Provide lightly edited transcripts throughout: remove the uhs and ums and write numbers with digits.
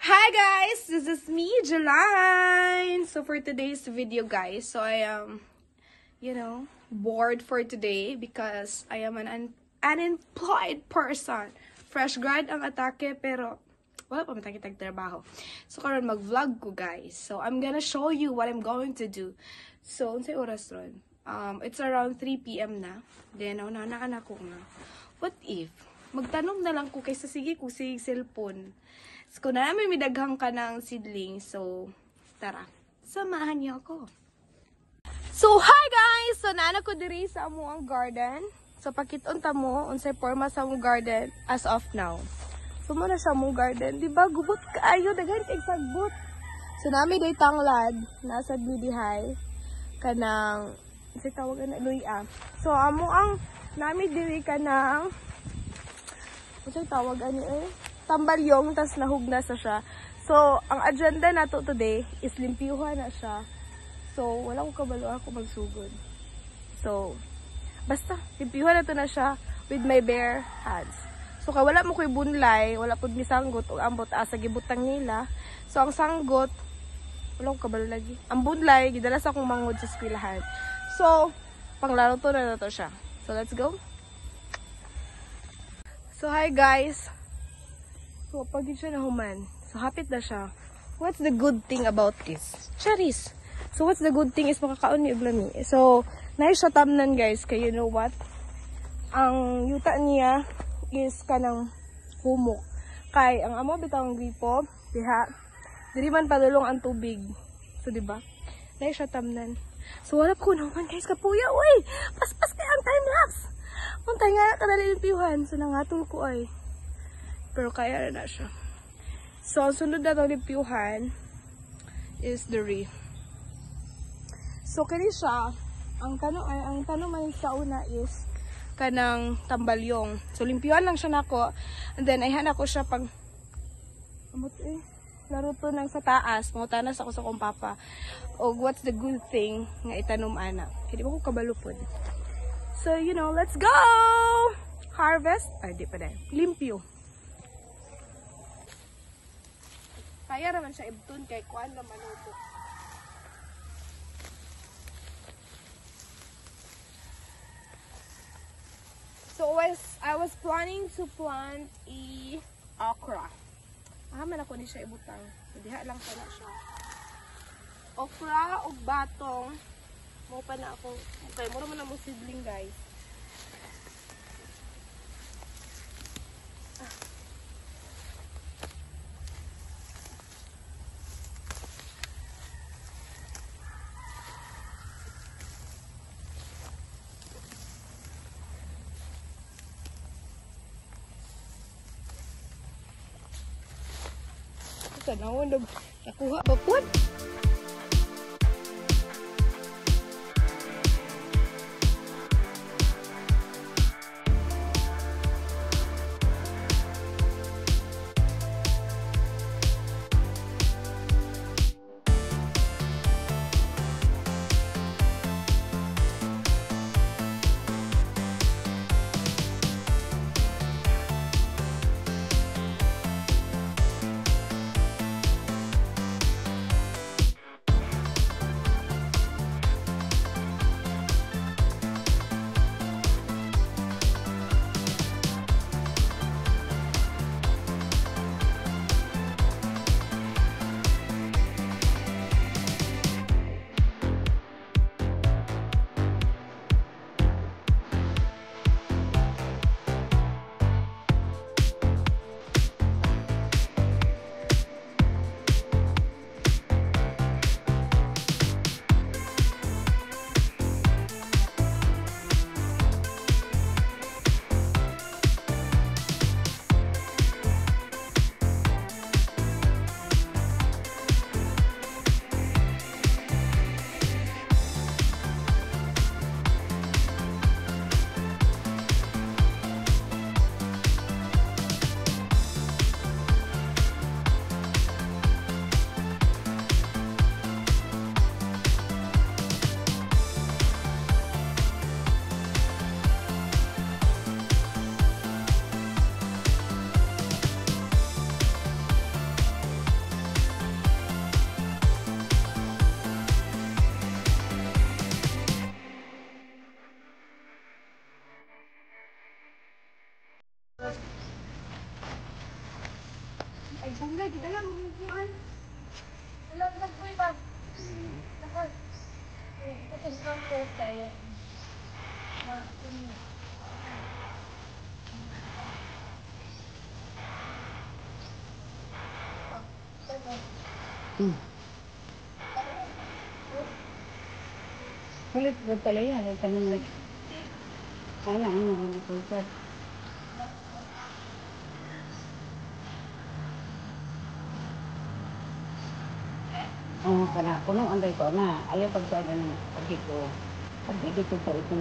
Hi guys, this is me, Jeline. So for today's video guys, so I am, bored for today because I am an unemployed person. Fresh grad ang atake pero wala pa matagitag trabaho. So karon mag-vlog ko guys. So I'm gonna show you what I'm going to do. So unsay oras ron? It's around 3 p.m. na. Then naunaan ako nga. What if magtanong na lang ko kaysa sige ko sig cellphone. So, kung namin midaghang ka ng seedling, so, tara, samahan niyo ako. So, hi guys! So, naana ko diri sa amuang garden. So, pakiton ta mo, unsay forma sa among garden as of now. So, muna sa among garden. Diba, gubot kaayo, daghan kay sagbot. So, nami day tanglad, nasa bidihay, kanang, unsay tawagan na, luya. So, amuang, nami diri kanang, unsay tawagan ni tambalyong, tas nahugna sa siya. So, ang agenda nato today is limpiyuhan na siya. So, wala ko kabalo ako magsugod. So, basta, limpiyuhan na to na siya with my bare hands. So, kaya wala mo ko'y bunlay, wala po misanggot o ambot sa gibutang nila. So, ang sanggot, wala ko kabalo lagi. Ang bunlay, gidalas akong mangod sa eskwelahan. So, panglaro to na to siya. So, let's go. So, hi guys. So, pag siya na human, so hapit na siya. What's the good thing about this? Cherries! So, what's the good thing is makakaon ni Iblami. So, nice siya tamnan guys, kaya you know what? Ang yuta niya is kanang humok. Kay, ang amo bitang gripo, diha, diri man padulong ang tubig. So, diba? Nice siya tamnan. So, wala ko naman guys, kapuya, uy! Paspas kaya ang time-lapse! Muntay nga, kadalilipiuhan. So, nangatol ko ay. Pero kaya na siya. So, ang sunod na itong limpyuhan is the reef. So, kani siya, ang tanong man sa una is kanang tambalyong. So, limpyuhan lang siya nako. And then, ayhan ako siya pag naruto nang sa taas. Mangutanas ako sa kong papa. O, what's the good thing nga itanom ana. Kaya di ba ko kabalupod. So, let's go! Harvest. Ay, di pa dahil. Limpyo. Kaya naman siya ibtun kay kuan na manuto. So I was planning to plant okra. Man ako ni siya ibutang. So diha lang sana siya. Okra o batong. Mo pa na ako. Okay, mura man na mo seedling guys. Tanawon dog nakuha ba po? Ay, bunga, gidala mo kuan. Alam nagboy ba? Nakal. Ito sa first kaya. Kulit ba pala yan? Ay, tanong like, kaya ano na nagkulkat. Oo, para puno ang day ko na. Ayaw pagkada ng pagkiko. Pagkiko pa ito.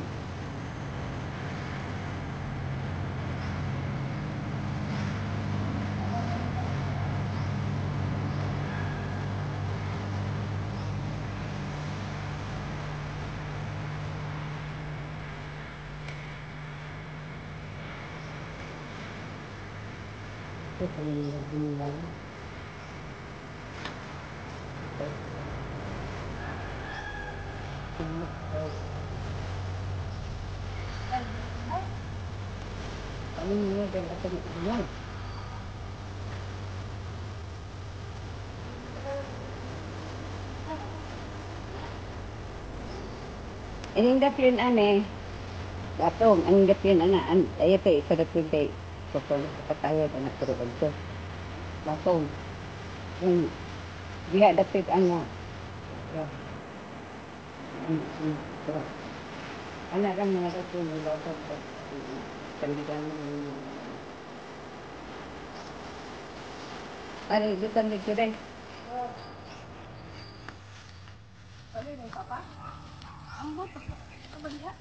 Ito pa yung nagbinulan. Ano nyo yung ato ng Ining dapin ane, datong, ang dapin ana, ayaw pa isa dapin kay kapag katawad anak turuan ko. Datong, yung diha dapit ano, anak lang mga dapin, yung datong, kandidan mo. Ano, dutan nito rin. Ano yung papa? Ambot. Ano diha?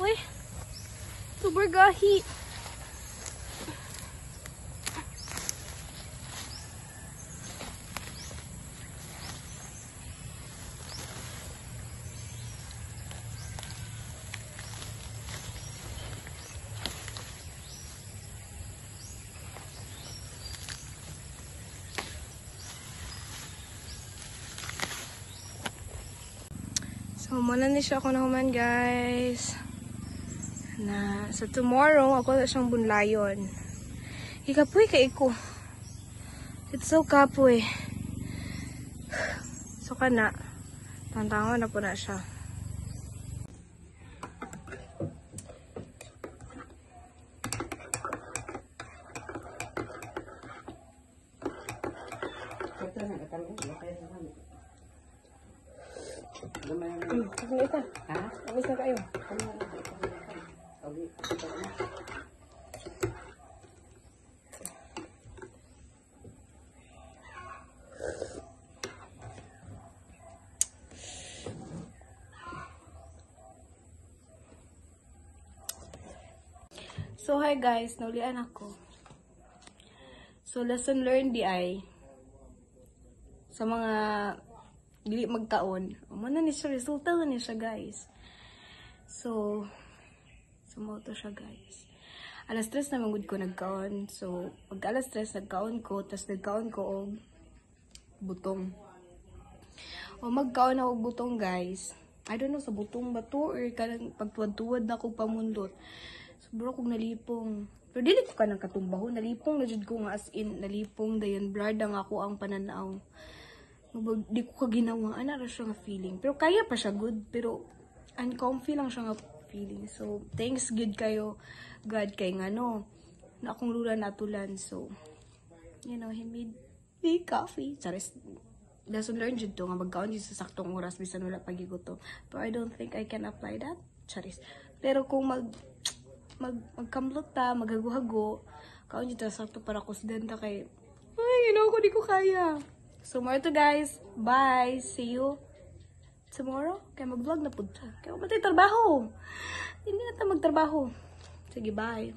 Uy, super gahi. So, muna ni siya ako na human, guys. Na so tomorrow ako na siyang bunlayon. Ikapoy kay ko. It's so kapoy. So kana tantangon na po na siya. Sige ita. Ha? Amis na kayo. So hi guys, naulian ako. So lesson learned di ay sa mga dili magkaon. Umana ni siya resulta ni siya guys. So sumoto siya guys. Alas 3 na magud ko nagkaon. So pag alas 3 nagkaon ko, tas nagkaon ko og butong. O magkaon ako og butong guys. I don't know sa butong ba to or kanang pagtuwad-tuwad na ko pamundot. Sobra kong nalipong. Pero dili ko ka nang katumbaho. Nalipong na jud ko nga as in. Nalipong dayon blurred ang ako ang pananaw. Di ko ka ginawa. Ana ra siya nga feeling. Pero kaya pa siya good. Pero uncomfy lang siya nga feeling. So thanks good kayo God kay nga no. Na akong lula natulan. So you know, he made me coffee. Charis. Lesson learned jud to nga magkaon jud sa saktong oras bisan wala pagigutom. But I don't think I can apply that. Charis. Pero kung magkamlot ta, maghago-hago, kaon dito sakto para kusganda kay, ay, you know, ko di ko kaya. So, more to guys. Bye. See you tomorrow. Kaya mag-vlog na po ta. Kaya matay trabaho. Hindi na ta magtrabaho. Sige, bye.